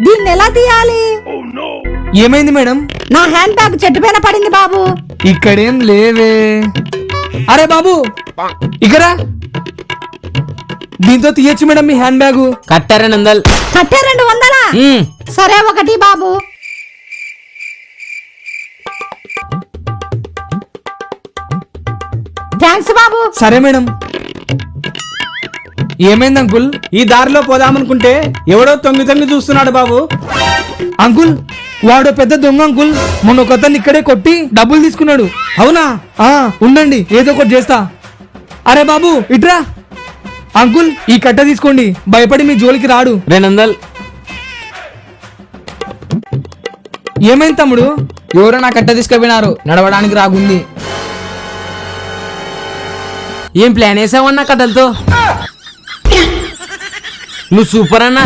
దీన్ని ఎలా తీయాలి? ఏమైంది మేడం? నా హ్యాండ్ బ్యాగ్ చెట్టు పైన పడింది బాబు. ఇక్కడేం లేవే. అరే బాబు ఇక్కడ దీంతో తీయచ్చు మేడం మీ హ్యాండ్ బ్యాగ్. కట్ట 200. కట్టే 200. సరే ఒకటి బాబు. థ్యాంక్స్ బాబు. సరే మేడం. ఏమైంది అంకుల్? ఈ దారిలో పోదామనుకుంటే ఎవడో తొంగి చూస్తున్నాడు బాబు. అంకుల్ వాడు పెద్ద దొంగ అంకుల్. మొన్న ఒక అతన్ని ఇక్కడే కొట్టి డబ్బులు తీసుకున్నాడు. అవునా? ఉండండి ఏదో ఒకటి చేస్తా. అరే బాబు ఇట్రా. అంకుల్ ఈ కట్ట తీసుకోండి, భయపడి మీ జోలికి రాడు. 200. ఏమైంది తమ్ముడు? ఎవరో నా కట్ట తీసుకుపోయినారు, నడవడానికి రాగుంది. ఏం ప్లాన్ వేసావన్నా కథలతో? నువ్వు సూపర్ అన్నా.